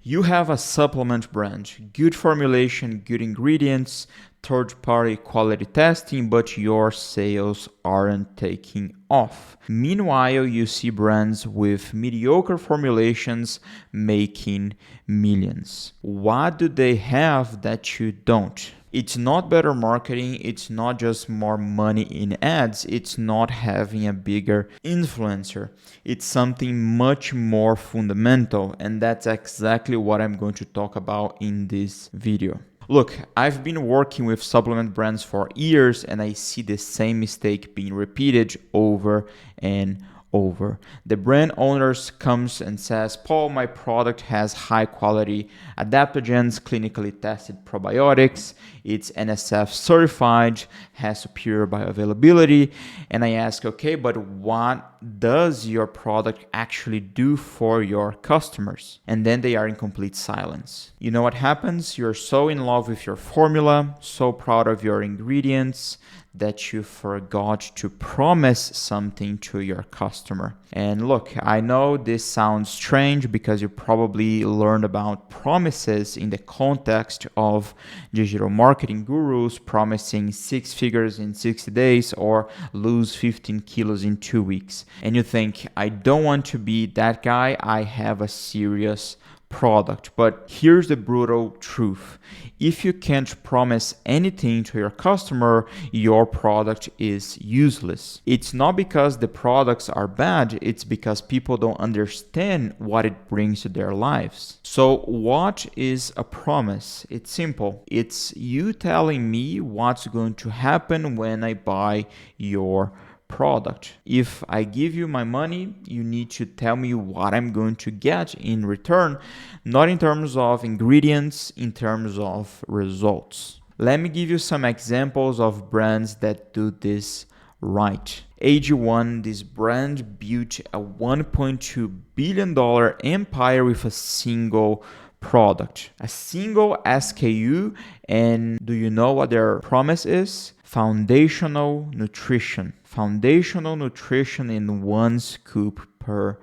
You have a supplement brand, good formulation, good ingredients, third-party quality testing, but your sales aren't taking off. Meanwhile, you see brands with mediocre formulations making millions. What do they have that you don't? It's not better marketing, it's not just more money in ads, it's not having a bigger influencer. It's something much more fundamental, and that's exactly what I'm going to talk about in this video. Look, I've been working with supplement brands for years and I see the same mistake being repeated over and over. The brand owners comes and says, Paul, my product has high quality adaptogens, clinically tested probiotics, it's NSF certified, has superior bioavailability. And I ask, okay, but what does your product actually do for your customers? And then they are in complete silence. You know what happens? You're so in love with your formula, so proud of your ingredients, that you forgot to promise something to your customer. And look, I know this sounds strange because you probably learned about promises in the context of digital marketing gurus promising 6 figures in 60 days or lose 15 kilos in 2 weeks. And you think, I don't want to be that guy, I have a serious product. But here's the brutal truth. If you can't promise anything to your customer, your product is useless. It's not because the products are bad, it's because people don't understand what it brings to their lives. So what is a promise? It's simple. It's you telling me what's going to happen when I buy your product. If I give you my money, you need to tell me what I'm going to get in return, not in terms of ingredients, in terms of results. Let me give you some examples of brands that do this right. AG1, this brand built a $1.2 billion empire with a single product, a single SKU, and do you know what their promise is? Foundational nutrition. Foundational nutrition in 1 scoop per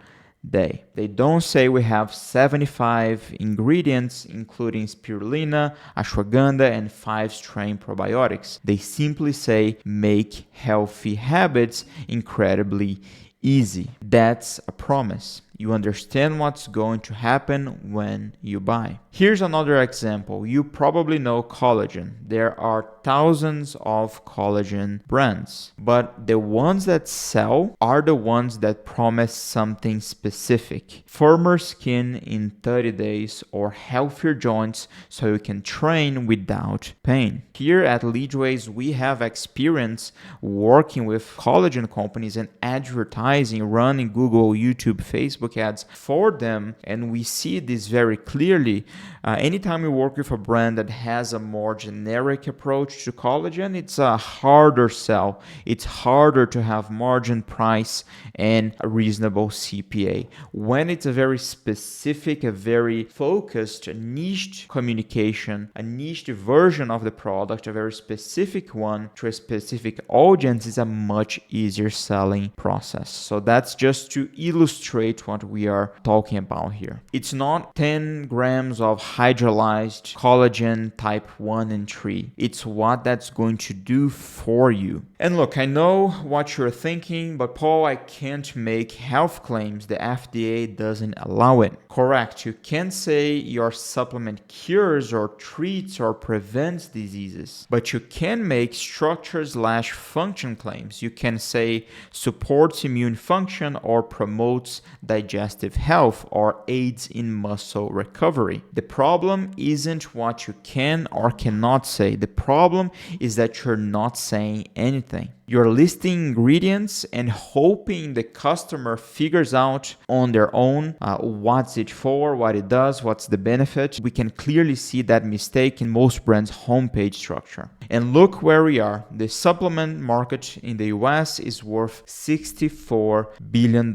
day. They don't say we have 75 ingredients, including spirulina, ashwagandha, and 5 strain probiotics. They simply say make healthy habits incredibly easy. That's a promise. You understand what's going to happen when you buy. Here's another example. You probably know collagen. There are thousands of collagen brands, but the ones that sell are the ones that promise something specific. Firmer skin in 30 days or healthier joints so you can train without pain. Here at Leadways, we have experience working with collagen companies and advertising, running Google, YouTube, Facebook ads for them, and we see this very clearly. Anytime we work with a brand that has a more generic approach to collagen, it's a harder sell. It's harder to have margin, price, and a reasonable CPA. When it's a very specific, a very focused, niched communication, a niched version of the product, a very specific one to a specific audience, is a much easier selling process. So that's just to illustrate what we are talking about here. It's not 10 grams of hydrolyzed collagen type 1 and 3. It's what that's going to do for you. And look, I know what you're thinking, but Paul, I can't make health claims. The FDA doesn't allow it. Correct. You can't say your supplement cures or treats or prevents diseases, but you can make structure/function claims. You can say supports immune function or promotes digestive health or aids in muscle recovery. The problem isn't what you can or cannot say. The problem is that you're not saying anything. You're listing ingredients and hoping the customer figures out on their own what's it for, what it does, what's the benefit. We can clearly see that mistake in most brands' homepage structure. And look where we are. The supplement market in the US is worth $64 billion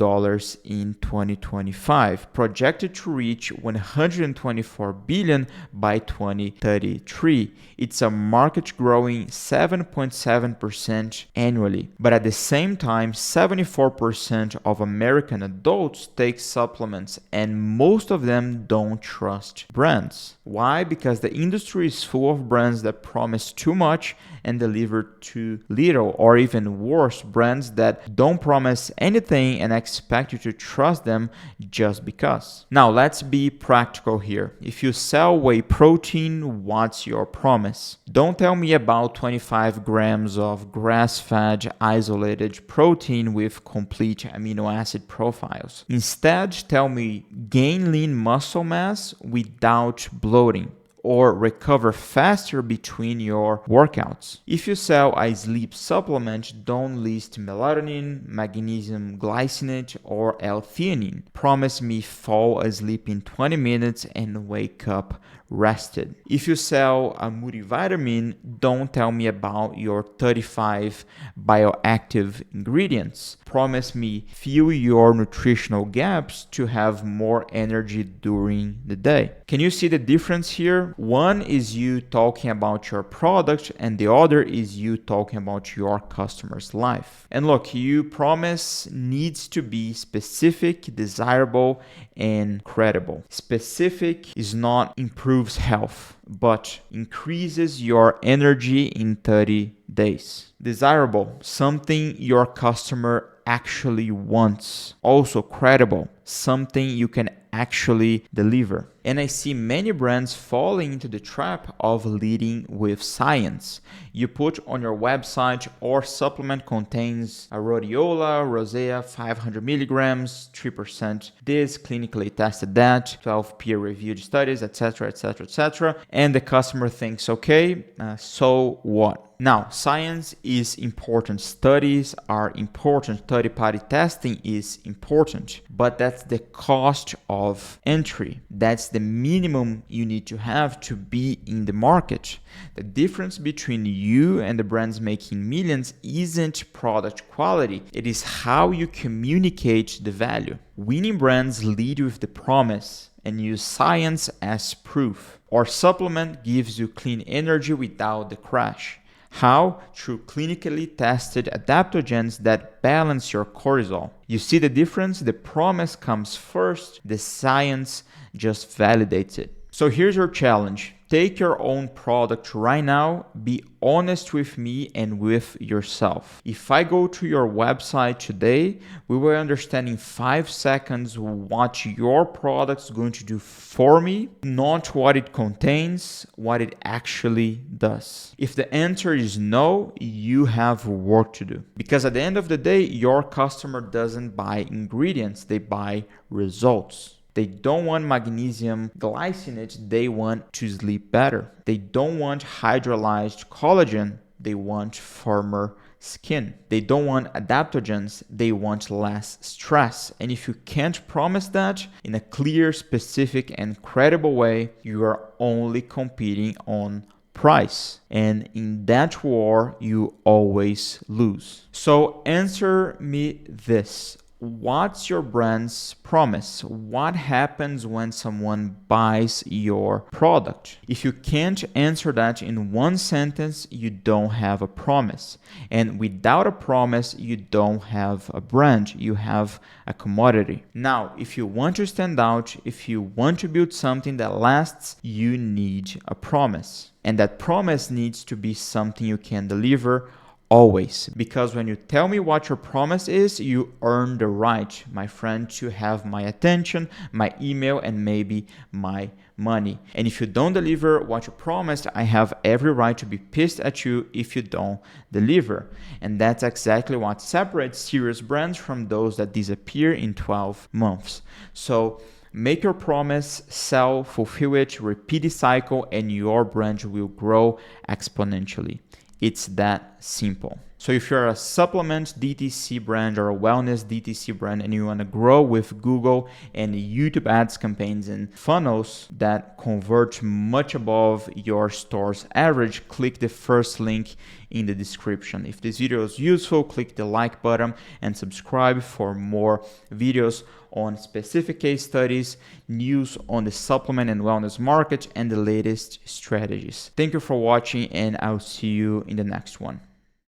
in 2025, projected to reach $124 billion by 2033. It's a market growing 7.7% annually. But at the same time, 74% of American adults take supplements, and most of them don't trust brands. Why? Because the industry is full of brands that promise too much and deliver too little, or even worse, brands that don't promise anything and expect you to trust them just because. Now, let's be practical here. If you sell whey protein, what's your promise? Don't tell me about 25 grams of grass-fed isolated protein with complete amino acid profiles. Instead, tell me gain lean muscle mass without bloating, or recover faster between your workouts. If you sell a sleep supplement, don't list melatonin, magnesium glycinate, or L-theanine. Promise me fall asleep in 20 minutes and wake up rested. If you sell a multivitamin, don't tell me about your 35 bioactive ingredients. Promise me fill your nutritional gaps to have more energy during the day. Can you see the difference here? One is you talking about your product, and the other is you talking about your customer's life. And look, your promise needs to be specific, desirable, and credible. Specific is not improves health, but increases your energy in 30 days. Desirable, something your customer actually wants. Also credible, something you can actually deliver. And I see many brands falling into the trap of leading with science. You put on your website or supplement contains a rhodiola, rosea, 500 milligrams, 3% this, clinically tested that, 12 peer-reviewed studies, etc., etc., etc. And the customer thinks, okay, so what? Now, science is important. Studies are important. Third-party testing is important. But that's the cost of entry. That's the minimum you need to have to be in the market. The difference between you and the brands making millions isn't product quality. It is how you communicate the value. Winning brands lead with the promise and use science as proof. Or supplement gives you clean energy without the crash. How? Through clinically tested adaptogens that balance your cortisol. You see the difference? The promise comes first, the science just validates it. So here's your challenge. Take your own product right now, be honest with me and with yourself. If I go to your website today, we will understand in 5 seconds what your product is going to do for me, not what it contains, what it actually does. If the answer is no, you have work to do. Because at the end of the day, your customer doesn't buy ingredients, they buy results. They don't want magnesium glycinate, they want to sleep better. They don't want hydrolyzed collagen, they want firmer skin. They don't want adaptogens, they want less stress. And if you can't promise that in a clear, specific, and credible way, you are only competing on price. And in that war, you always lose. So answer me this. What's your brand's promise? What happens when someone buys your product? If you can't answer that in one sentence, you don't have a promise. And without a promise, you don't have a brand. You have a commodity. Now, if you want to stand out, if you want to build something that lasts, you need a promise. And that promise needs to be something you can deliver always. Because when you tell me what your promise is, you earn the right, my friend, to have my attention, my email, and maybe my money. And if you don't deliver what you promised, I have every right to be pissed at you if you don't deliver. And that's exactly what separates serious brands from those that disappear in 12 months. So make your promise, sell, fulfill it, repeat the cycle, and your brand will grow exponentially. It's that simple. So if you're a supplement DTC brand or a wellness DTC brand and you want to grow with Google and YouTube ads campaigns and funnels that convert much above your store's average, click the first link in the description. If this video is useful, click the like button and subscribe for more videos on specific case studies, news on the supplement and wellness market, and the latest strategies. Thank you for watching, and I'll see you in the next one.